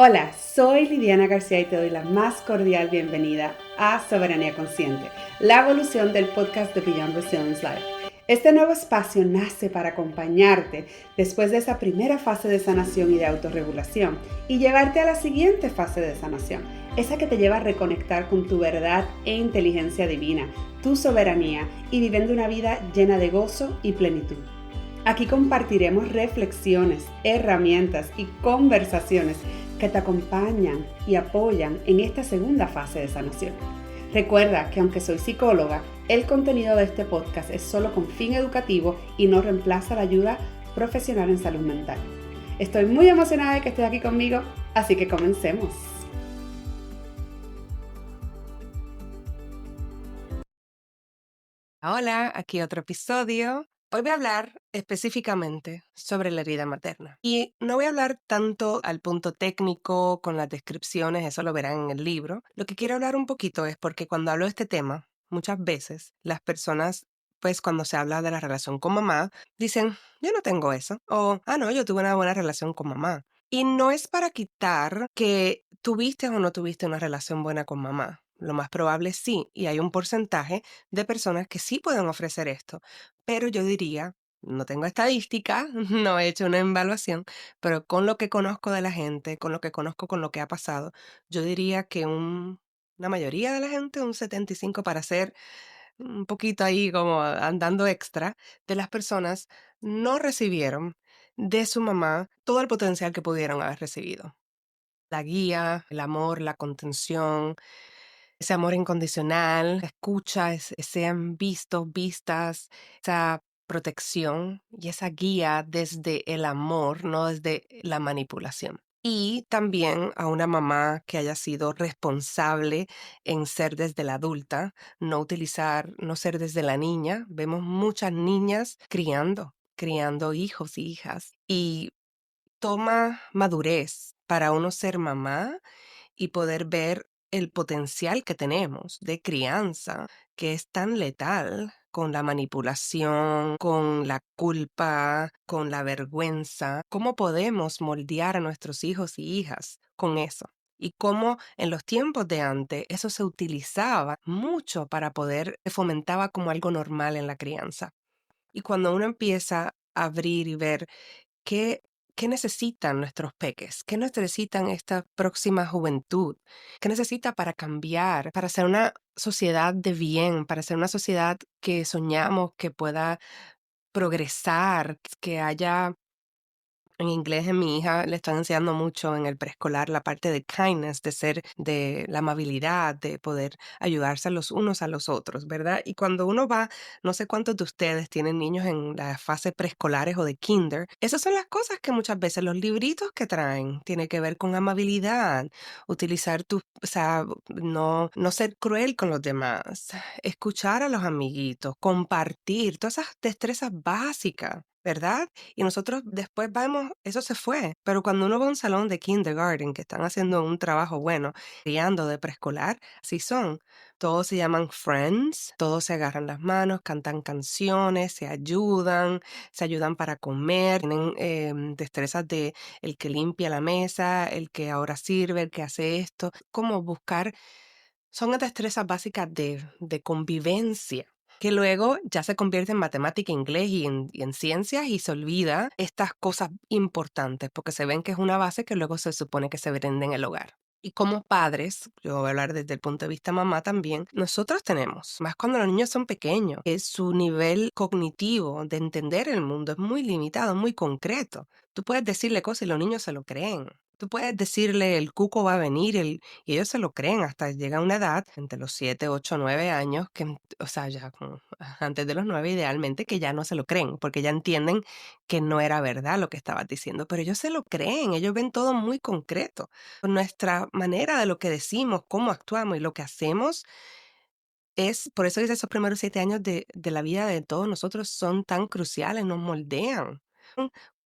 Hola, soy Lidiana García y te doy la más cordial bienvenida a Soberanía Consciente, la evolución del podcast de Beyond Resilience Life. Este nuevo espacio nace para acompañarte después de esa primera fase de sanación y de autorregulación y llevarte a la siguiente fase de sanación, esa que te lleva a reconectar con tu verdad e inteligencia divina, tu soberanía y viviendo una vida llena de gozo y plenitud. Aquí compartiremos reflexiones, herramientas y conversaciones que te acompañan y apoyan en esta segunda fase de sanación. Recuerda que aunque soy psicóloga, el contenido de este podcast es solo con fin educativo y no reemplaza la ayuda profesional en salud mental. Estoy muy emocionada de que estés aquí conmigo, así que comencemos. Hola, aquí otro episodio. Hoy voy a hablar específicamente sobre la herida materna. Y no voy a hablar tanto al punto técnico con las descripciones, eso lo verán en el libro. Lo que quiero hablar un poquito es porque cuando hablo de este tema, muchas veces las personas, pues cuando se habla de la relación con mamá, dicen, yo no tengo eso. O, no, yo tuve una buena relación con mamá. Y no es para quitar que tuviste o no tuviste una relación buena con mamá. Lo más probable sí, y hay un porcentaje de personas que sí pueden ofrecer esto, pero yo diría, no tengo estadística, no he hecho una evaluación, pero con lo que conozco de la gente, con lo que conozco con lo que ha pasado, yo diría que la mayoría de la gente, un 75 para ser un poquito ahí como andando extra, de las personas no recibieron de su mamá todo el potencial que pudieron haber recibido. La guía, el amor, la contención, ese amor incondicional, la escucha, sean vistos, vistas, esa protección y esa guía desde el amor, no desde la manipulación. Y también a una mamá que haya sido responsable en ser desde la adulta, no ser desde la niña. Vemos muchas niñas criando hijos y hijas. Y toma madurez para uno ser mamá y poder ver el potencial que tenemos de crianza, que es tan letal con la manipulación, con la culpa, con la vergüenza, cómo podemos moldear a nuestros hijos y hijas con eso. Y cómo en los tiempos de antes eso se utilizaba mucho para poder, se fomentaba como algo normal en la crianza. Y cuando uno empieza a abrir y ver ¿Qué, qué necesitan nuestros peques? ¿Qué necesitan esta próxima juventud? ¿Qué necesita para cambiar, para ser una sociedad de bien, para ser una sociedad que soñamos que pueda progresar, que haya en inglés, en mi hija le están enseñando mucho en el preescolar la parte de kindness, de la amabilidad, de poder ayudarse a los unos a los otros, ¿verdad? Y cuando uno va, no sé cuántos de ustedes tienen niños en la fase preescolares o de kinder, esas son las cosas que muchas veces los libritos que traen tienen que ver con amabilidad, utilizar o sea, no ser cruel con los demás, escuchar a los amiguitos, compartir, todas esas destrezas básicas, ¿verdad? Y nosotros después vemos, eso se fue, pero cuando uno va a un salón de kindergarten que están haciendo un trabajo bueno, criando de preescolar, así son. Todos se llaman friends, todos se agarran las manos, cantan canciones, se ayudan para comer, tienen destrezas de el que limpia la mesa, el que ahora sirve, el que hace esto, como buscar, son destrezas básicas de convivencia que luego ya se convierte en matemática, inglés y en ciencias y se olvida estas cosas importantes porque se ven que es una base que luego se supone que se vende en el hogar. Y como padres, yo voy a hablar desde el punto de vista mamá también, nosotros tenemos, más cuando los niños son pequeños, que su nivel cognitivo de entender el mundo es muy limitado, muy concreto. Tú puedes decirle cosas y los niños se lo creen. Tú puedes decirle el cuco va a venir y ellos se lo creen hasta llega una edad, entre los 7, 8, 9 años, que, o sea, ya como antes de los 9 idealmente, que ya no se lo creen, porque ya entienden que no era verdad lo que estabas diciendo, pero ellos se lo creen, ellos ven todo muy concreto. Nuestra manera de lo que decimos, cómo actuamos y lo que hacemos por eso dice esos primeros 7 años de la vida de todos nosotros son tan cruciales, nos moldean.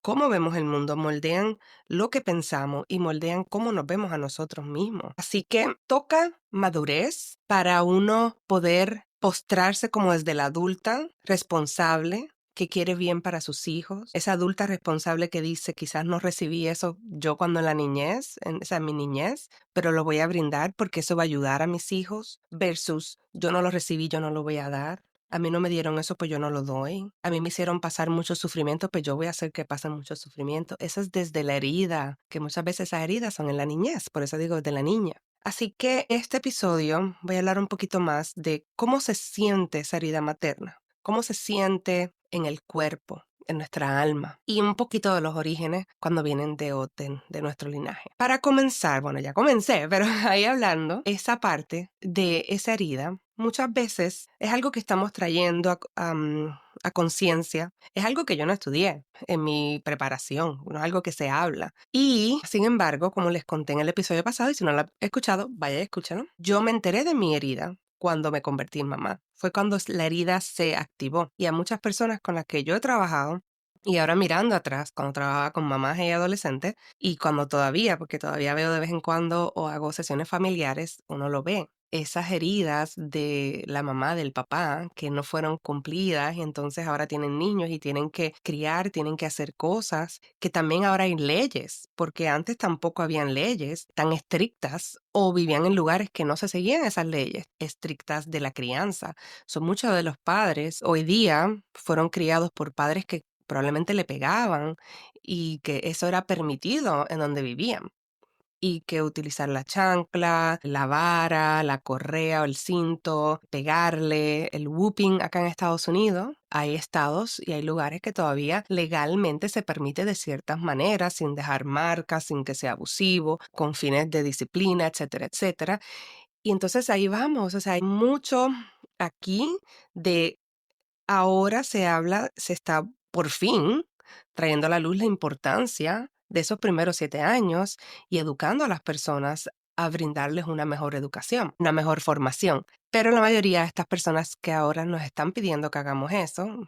Cómo vemos el mundo, moldean lo que pensamos y moldean cómo nos vemos a nosotros mismos. Así que toca madurez para uno poder postrarse como desde la adulta, responsable, que quiere bien para sus hijos, esa adulta responsable que dice, quizás no recibí eso yo cuando en la niñez, o sea, en mi niñez, pero lo voy a brindar porque eso va a ayudar a mis hijos, versus yo no lo recibí, yo no lo voy a dar. A mí no me dieron eso, pues yo no lo doy. A mí me hicieron pasar mucho sufrimiento, pues yo voy a hacer que pasen mucho sufrimiento. Eso es desde la herida, que muchas veces esas heridas son en la niñez, por eso digo desde la niña. Así que en este episodio voy a hablar un poquito más de cómo se siente esa herida materna, cómo se siente en el cuerpo, en nuestra alma, y un poquito de los orígenes cuando vienen de nuestro linaje. Para comenzar, bueno, ya comencé, pero ahí hablando, esa parte de esa herida muchas veces es algo que estamos trayendo a conciencia, es algo que yo no estudié en mi preparación, no es algo que se habla. Y, sin embargo, como les conté en el episodio pasado, y si no lo han escuchado, vaya y escúchalo, yo me enteré de mi herida cuando me convertí en mamá. Fue cuando la herida se activó. Y a muchas personas con las que yo he trabajado, y ahora mirando atrás, cuando trabajaba con mamás y adolescentes, y cuando todavía, porque todavía veo de vez en cuando o hago sesiones familiares, uno lo ve. Esas heridas de la mamá, del papá, que no fueron cumplidas y entonces ahora tienen niños y tienen que criar, tienen que hacer cosas, que también ahora hay leyes, porque antes tampoco habían leyes tan estrictas o vivían en lugares que no se seguían esas leyes estrictas de la crianza. Son muchos de los padres hoy día fueron criados por padres que probablemente le pegaban y que eso era permitido en donde vivían y que utilizar la chancla, la vara, la correa o el cinto, pegarle, el whooping acá en Estados Unidos. Hay estados y hay lugares que todavía legalmente se permite de ciertas maneras, sin dejar marcas, sin que sea abusivo, con fines de disciplina, etcétera, etcétera. Y entonces ahí vamos, o sea, hay mucho aquí de ahora se habla, se está por fin trayendo a la luz la importancia de esos primeros 7 años y educando a las personas a brindarles una mejor educación, una mejor formación. Pero la mayoría de estas personas que ahora nos están pidiendo que hagamos eso,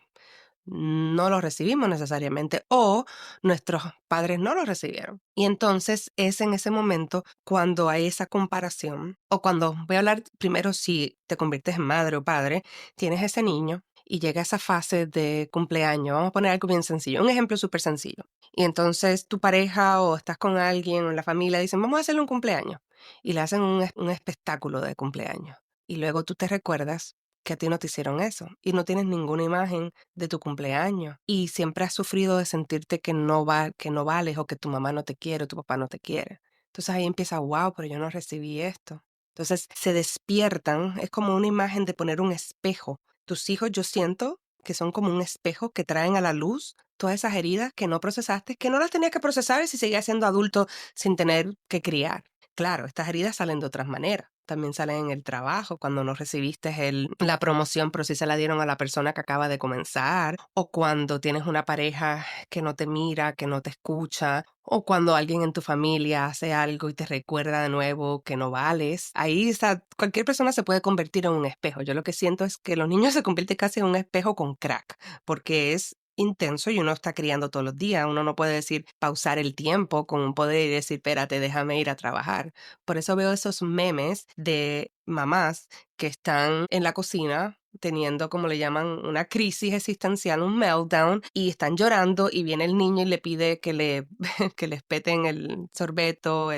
no lo recibimos necesariamente o nuestros padres no lo recibieron. Y entonces es en ese momento cuando hay esa comparación o cuando voy a hablar primero si te conviertes en madre o padre, tienes ese niño y llega esa fase de cumpleaños. Vamos a poner algo bien sencillo, un ejemplo súper sencillo. Y entonces tu pareja o estás con alguien o en la familia dicen, vamos a hacerle un cumpleaños. Y le hacen un espectáculo de cumpleaños. Y luego tú te recuerdas que a ti no te hicieron eso y no tienes ninguna imagen de tu cumpleaños y siempre has sufrido de sentirte que no vales o que tu mamá no te quiere o tu papá no te quiere. Entonces ahí empieza, wow, pero yo no recibí esto. Entonces se despiertan, es como una imagen de poner un espejo. Tus hijos yo siento que son como un espejo que traen a la luz todas esas heridas que no procesaste, que no las tenías que procesar si seguías siendo adulto sin tener que criar. Claro, estas heridas salen de otras maneras. También salen en el trabajo, cuando no recibiste la promoción, pero sí se la dieron a la persona que acaba de comenzar, o cuando tienes una pareja que no te mira, que no te escucha, o cuando alguien en tu familia hace algo y te recuerda de nuevo que no vales. Ahí cualquier persona se puede convertir en un espejo. Yo lo que siento es que los niños se convierten casi en un espejo con crack, porque es intenso y uno está criando todos los días. Uno no puede decir pausar el tiempo con un poder y decir, espérate, déjame ir a trabajar. Por eso veo esos memes de mamás que están en la cocina teniendo, como le llaman, una crisis existencial, un meltdown, y están llorando y viene el niño y le pide que les peten el sorbeto,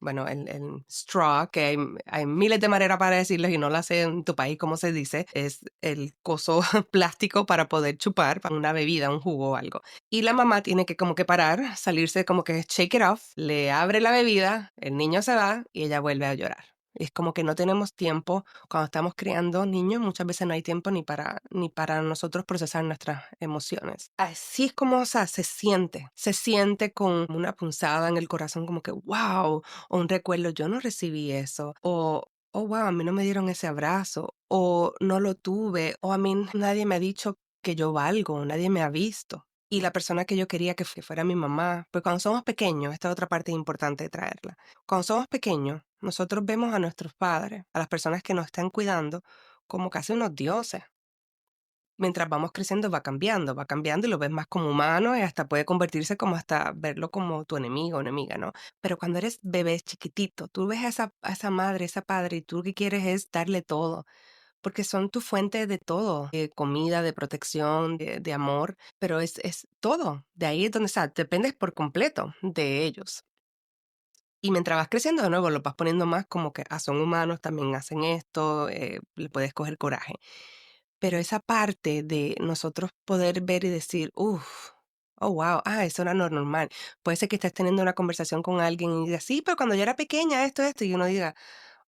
bueno, el straw, que hay miles de maneras para decirles y no la sé en tu país cómo se dice, es el coso plástico para poder chupar para una bebida, un jugo o algo. Y la mamá tiene que como que parar, salirse como que shake it off, le abre la bebida, el niño se va y ella vuelve a llorar. Es como que no tenemos tiempo, cuando estamos criando niños, muchas veces no hay tiempo ni para nosotros procesar nuestras emociones. Así es como, o sea, se siente con una punzada en el corazón, como que, wow, o un recuerdo, yo no recibí eso, o, oh, wow, a mí no me dieron ese abrazo, o no lo tuve, o a mí nadie me ha dicho que yo valgo, nadie me ha visto. Y la persona que yo quería que fuera mi mamá, pues cuando somos pequeños, esta es otra parte importante de traerla. Cuando somos pequeños, nosotros vemos a nuestros padres, a las personas que nos están cuidando, como casi unos dioses. Mientras vamos creciendo va cambiando y lo ves más como humano y hasta puede convertirse como hasta verlo como tu enemigo o enemiga, ¿no? Pero cuando eres bebé chiquitito, tú ves a esa madre, esa padre y tú lo que quieres es darle todo. porque son tu fuente de todo, de comida, de protección, de amor, pero es todo. De ahí es donde, o sea, dependes por completo de ellos. Y mientras vas creciendo, de nuevo, lo vas poniendo más como que son humanos, también hacen esto, le puedes coger coraje. Pero esa parte de nosotros poder ver y decir, uff, oh, wow, eso era no normal. Puede ser que estés teniendo una conversación con alguien y digas, sí, pero cuando yo era pequeña, esto, y uno diga,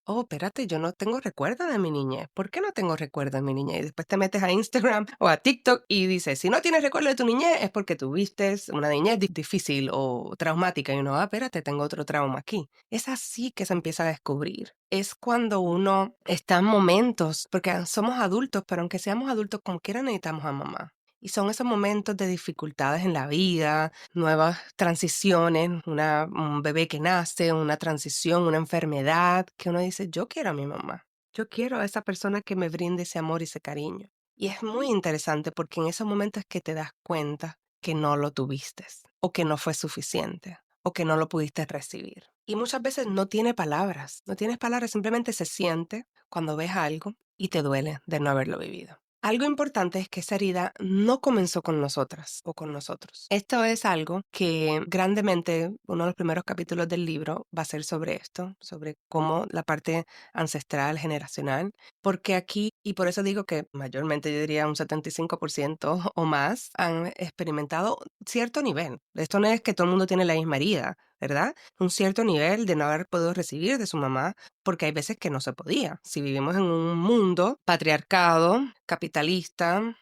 oh, espérate, yo no tengo recuerdo de mi niñez. ¿Por qué no tengo recuerdo de mi niñez? Y después te metes a Instagram o a TikTok y dices, si no tienes recuerdo de tu niñez es porque tuviste una niñez difícil o traumática. Y uno, espérate, tengo otro trauma aquí. Es así que se empieza a descubrir. Es cuando uno está en momentos, porque somos adultos, pero aunque seamos adultos, como quiera necesitamos a mamá. Y son esos momentos de dificultades en la vida, nuevas transiciones, un bebé que nace, una transición, una enfermedad, que uno dice, yo quiero a mi mamá, yo quiero a esa persona que me brinde ese amor y ese cariño. Y es muy interesante porque en esos momentos es que te das cuenta que no lo tuviste, o que no fue suficiente, o que no lo pudiste recibir. Y muchas veces no tiene palabras, no tienes palabras, simplemente se siente cuando ves algo y te duele de no haberlo vivido. Algo importante es que esa herida no comenzó con nosotras o con nosotros. Esto es algo que grandemente, uno de los primeros capítulos del libro va a ser sobre esto, sobre cómo la parte ancestral, generacional, porque aquí, y por eso digo que mayormente yo diría un 75% o más, han experimentado cierto nivel. Esto no es que todo el mundo tiene la misma herida, ¿verdad? Un cierto nivel de no haber podido recibir de su mamá, porque hay veces que no se podía. Si vivimos en un mundo patriarcado, capitalista,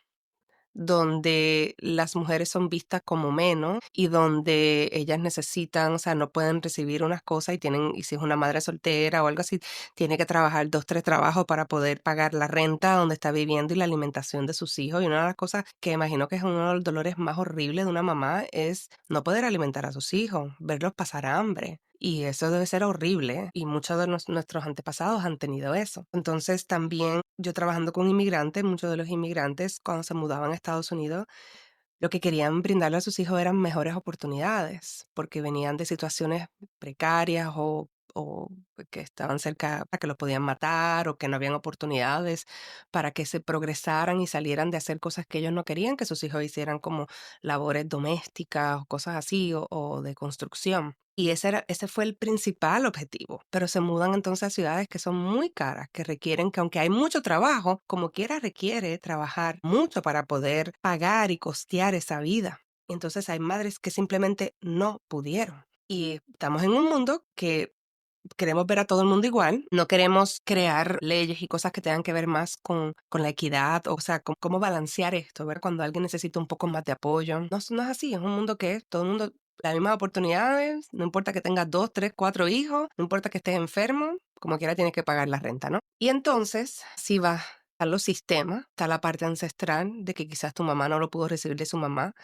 donde las mujeres son vistas como menos y donde ellas necesitan, o sea, no pueden recibir unas cosas y si es una madre soltera o algo así, tiene que trabajar 2, 3 trabajos para poder pagar la renta donde está viviendo y la alimentación de sus hijos. Y una de las cosas que imagino que es uno de los dolores más horribles de una mamá es no poder alimentar a sus hijos, verlos pasar hambre. Y eso debe ser horrible, y muchos de nuestros antepasados han tenido eso. Entonces también yo trabajando con inmigrantes, muchos de los inmigrantes cuando se mudaban a Estados Unidos, lo que querían brindarle a sus hijos eran mejores oportunidades, porque venían de situaciones precarias o que estaban cerca a que los podían matar o que no habían oportunidades para que se progresaran y salieran de hacer cosas que ellos no querían que sus hijos hicieran, como labores domésticas o cosas así o de construcción. Y ese fue el principal objetivo. Pero se mudan entonces a ciudades que son muy caras, que requieren que aunque hay mucho trabajo, como quiera requiere trabajar mucho para poder pagar y costear esa vida. Entonces hay madres que simplemente no pudieron. Y estamos en un mundo que queremos ver a todo el mundo igual, no queremos crear leyes y cosas que tengan que ver más con la equidad, o sea, con cómo balancear esto, ver cuando alguien necesita un poco más de apoyo. No, no es así, es un mundo que todo el mundo las mismas oportunidades, no importa que tengas 2, 3, 4 hijos, no importa que estés enfermo, como quiera tienes que pagar la renta, ¿no? Y entonces, si vas a los sistemas, está la parte ancestral de que quizás tu mamá no lo pudo recibir de su mamá,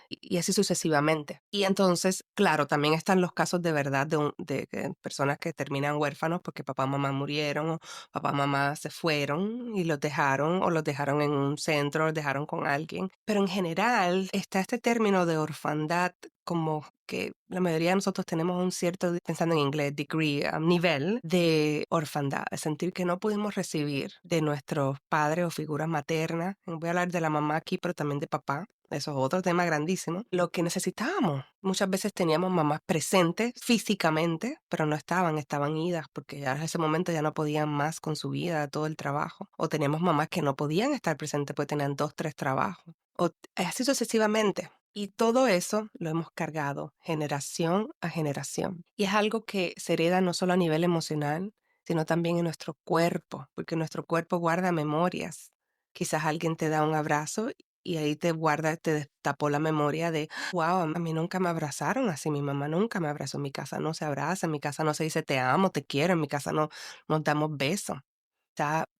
y así sucesivamente. Y entonces, claro, también están los casos de verdad de personas que terminan huérfanos porque papá y mamá murieron o papá y mamá se fueron y los dejaron o los dejaron en un centro, los dejaron con alguien. Pero en general está este término de orfandad, como que la mayoría de nosotros tenemos un cierto, pensando en inglés, degree, nivel de orfandad, de sentir que no pudimos recibir de nuestros padres o figuras maternas. Voy a hablar de la mamá aquí, pero también de papá. Eso es otro tema grandísimo. Lo que necesitábamos. Muchas veces teníamos mamás presentes físicamente, pero no estaban idas porque ya en ese momento ya no podían más con su vida, todo el trabajo. O teníamos mamás que no podían estar presentes porque tenían 2, 3 trabajos. O así sucesivamente. Y todo eso lo hemos cargado generación a generación. Y es algo que se hereda no solo a nivel emocional, sino también en nuestro cuerpo, porque nuestro cuerpo guarda memorias. Quizás alguien te da un abrazo y ahí te guarda, te destapó la memoria de, wow, a mí nunca me abrazaron así, mi mamá nunca me abrazó, en mi casa no se abraza, en mi casa no se dice te amo, te quiero, en mi casa no nos damos besos.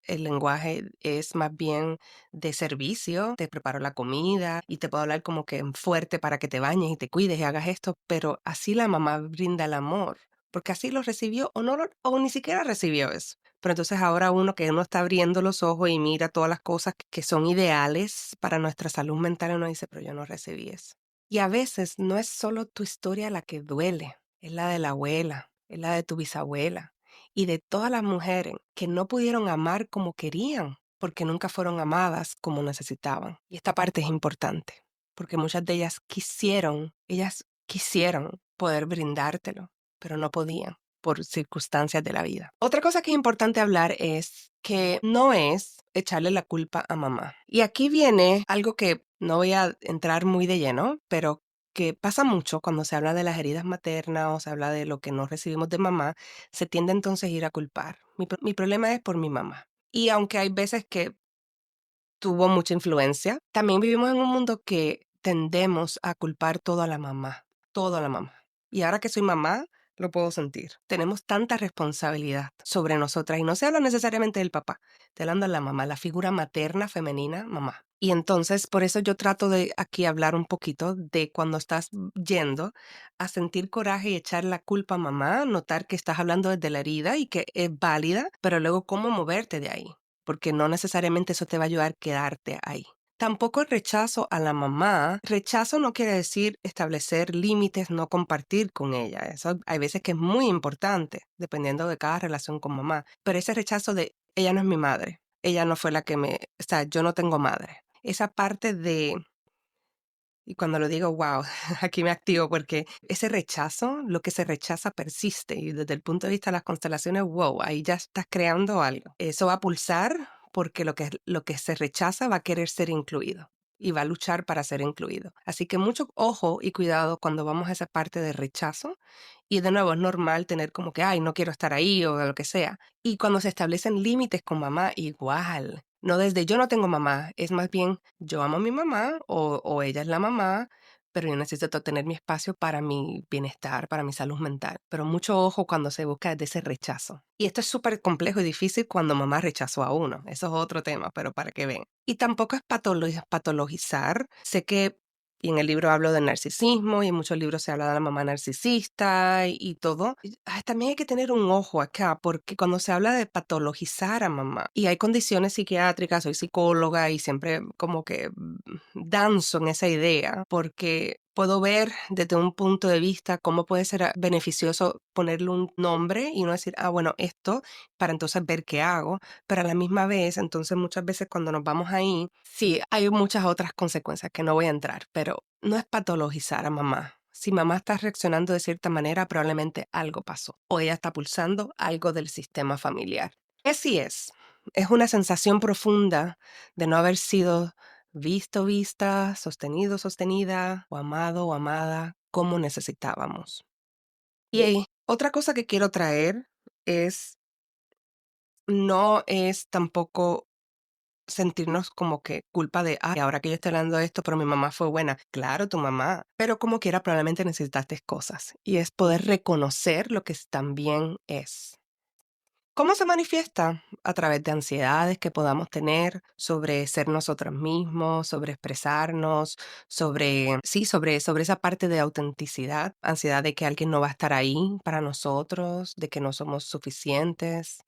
El lenguaje es más bien de servicio, te preparo la comida y te puedo hablar como que en fuerte para que te bañes y te cuides y hagas esto, pero así la mamá brinda el amor, porque así lo recibió o no o ni siquiera recibió eso. Pero entonces ahora uno está abriendo los ojos y mira todas las cosas que son ideales para nuestra salud mental y uno dice, pero yo no recibí eso. Y a veces no es solo tu historia la que duele, es la de la abuela, es la de tu bisabuela y de todas las mujeres que no pudieron amar como querían porque nunca fueron amadas como necesitaban. Y esta parte es importante, porque muchas de ellas quisieron poder brindártelo, pero no podían por circunstancias de la vida. Otra cosa que es importante hablar es que no es echarle la culpa a mamá. Y aquí viene algo que no voy a entrar muy de lleno, pero que pasa mucho cuando se habla de las heridas maternas o se habla de lo que no recibimos de mamá, se tiende entonces a ir a culpar. Mi problema es por mi mamá. Y aunque hay veces que tuvo mucha influencia, también vivimos en un mundo que tendemos a culpar todo a la mamá. Y ahora que soy mamá, lo puedo sentir. Tenemos tanta responsabilidad sobre nosotras y no se habla necesariamente del papá, te hablando de la mamá, la figura materna, femenina, mamá. Y entonces, por eso yo trato de aquí hablar un poquito de cuando estás yendo a sentir coraje y echar la culpa a mamá, notar que estás hablando desde la herida y que es válida, pero luego cómo moverte de ahí, porque no necesariamente eso te va a ayudar a quedarte ahí. Tampoco el rechazo a la mamá. Rechazo no quiere decir establecer límites, no compartir con ella. Eso hay veces que es muy importante, dependiendo de cada relación con mamá. Pero ese rechazo de ella no es mi madre, ella no fue la que o sea, yo no tengo madre. Esa parte de, y cuando lo digo, wow, aquí me activo porque ese rechazo, lo que se rechaza persiste y desde el punto de vista de las constelaciones, wow, ahí ya estás creando algo. Eso va a pulsar porque lo que se rechaza va a querer ser incluido y va a luchar para ser incluido. Así que mucho ojo y cuidado cuando vamos a esa parte de rechazo. Y de nuevo, es normal tener como que, ay, no quiero estar ahí o lo que sea. Y cuando se establecen límites con mamá, igual. No desde yo no tengo mamá, es más bien yo amo a mi mamá o ella es la mamá, pero yo necesito tener mi espacio para mi bienestar, para mi salud mental. Pero mucho ojo cuando se busca desde ese rechazo. Y esto es súper complejo y difícil cuando mamá rechazó a uno. Eso es otro tema, pero para que vean. Y tampoco es patologizar. Sé que y en el libro hablo del narcisismo y en muchos libros se habla de la mamá narcisista y todo. También hay que tener un ojo acá porque cuando se habla de patologizar a mamá y hay condiciones psiquiátricas, soy psicóloga y siempre como que danzo en esa idea porque puedo ver desde un punto de vista cómo puede ser beneficioso ponerle un nombre y no decir, bueno, esto, para entonces ver qué hago, pero a la misma vez, entonces muchas veces cuando nos vamos ahí, sí, hay muchas otras consecuencias que no voy a entrar, pero no es patologizar a mamá. Si mamá está reaccionando de cierta manera, probablemente algo pasó o ella está pulsando algo del sistema familiar. ¿Qué sí es? Es una sensación profunda de no haber sido visto, vista, sostenido, sostenida, o amado o amada como necesitábamos. Y otra cosa que quiero traer es, no es tampoco sentirnos como que culpa de, ay, ahora que yo estoy hablando de esto, pero mi mamá fue buena. Claro, tu mamá, pero como quiera probablemente necesitaste cosas. Y es poder reconocer lo que también es. ¿Cómo se manifiesta? A través de ansiedades que podamos tener sobre ser nosotros mismos, sobre expresarnos, sobre esa parte de autenticidad, ansiedad de que alguien no va a estar ahí para nosotros, de que no somos suficientes,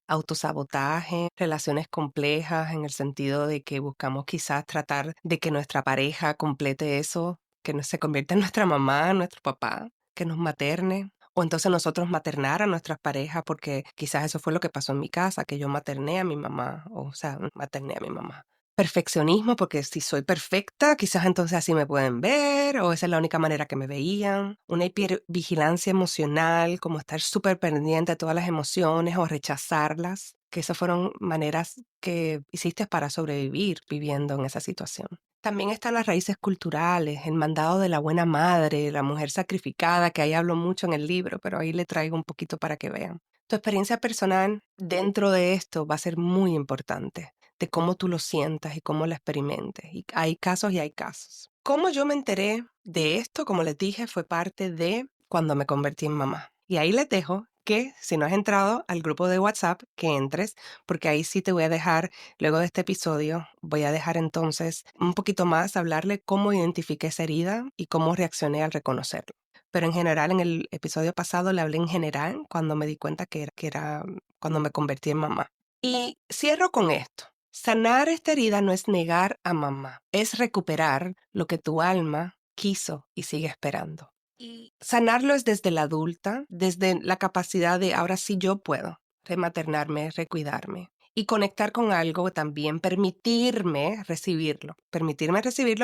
autosabotaje, relaciones complejas en el sentido de que buscamos quizás tratar de que nuestra pareja complete eso, que no se convierta en nuestra mamá, nuestro papá, que nos materne. O entonces nosotros maternar a nuestras parejas, porque quizás eso fue lo que pasó en mi casa, que yo materné a mi mamá, o sea, materné a mi mamá. Perfeccionismo, porque si soy perfecta, quizás entonces así me pueden ver, o esa es la única manera que me veían. Una hipervigilancia emocional, como estar súper pendiente de todas las emociones o rechazarlas, que esas fueron maneras que hiciste para sobrevivir viviendo en esa situación. También están las raíces culturales, el mandado de la buena madre, la mujer sacrificada, que ahí hablo mucho en el libro, pero ahí le traigo un poquito para que vean. Tu experiencia personal dentro de esto va a ser muy importante, de cómo tú lo sientas y cómo lo experimentes. Y hay casos y hay casos. Cómo yo me enteré de esto, como les dije, fue parte de cuando me convertí en mamá. Y ahí les dejo que si no has entrado al grupo de WhatsApp, que entres, porque ahí sí te voy a dejar. Luego de este episodio voy a dejar entonces un poquito más hablarle cómo identifiqué esa herida y cómo reaccioné al reconocerlo. Pero en general, en el episodio pasado le hablé en general cuando me di cuenta que era cuando me convertí en mamá. Y cierro con esto. Sanar esta herida no es negar a mamá, es recuperar lo que tu alma quiso y sigue esperando. Y sanarlo es desde la adulta, desde la capacidad de ahora sí yo puedo rematernarme, recuidarme. y conectar con algo, también permitirme recibirlo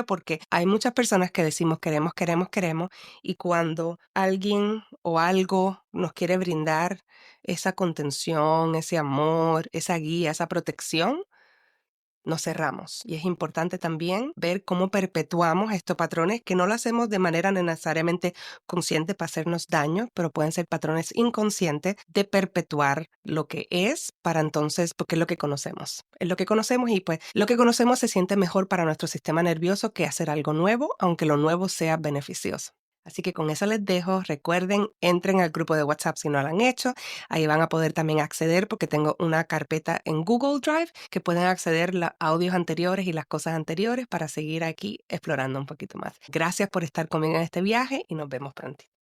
porque hay muchas personas que decimos queremos, queremos, queremos y cuando alguien o algo nos quiere brindar esa contención, ese amor, esa guía, esa protección, nos cerramos. Y es importante también ver cómo perpetuamos estos patrones que no lo hacemos de manera necesariamente consciente para hacernos daño, pero pueden ser patrones inconscientes de perpetuar lo que es para entonces, porque es lo que conocemos. Es lo que conocemos y pues lo que conocemos se siente mejor para nuestro sistema nervioso que hacer algo nuevo, aunque lo nuevo sea beneficioso. Así que con eso les dejo. Recuerden, entren al grupo de WhatsApp si no lo han hecho. Ahí van a poder también acceder porque tengo una carpeta en Google Drive que pueden acceder los audios anteriores y las cosas anteriores para seguir aquí explorando un poquito más. Gracias por estar conmigo en este viaje y nos vemos pronto.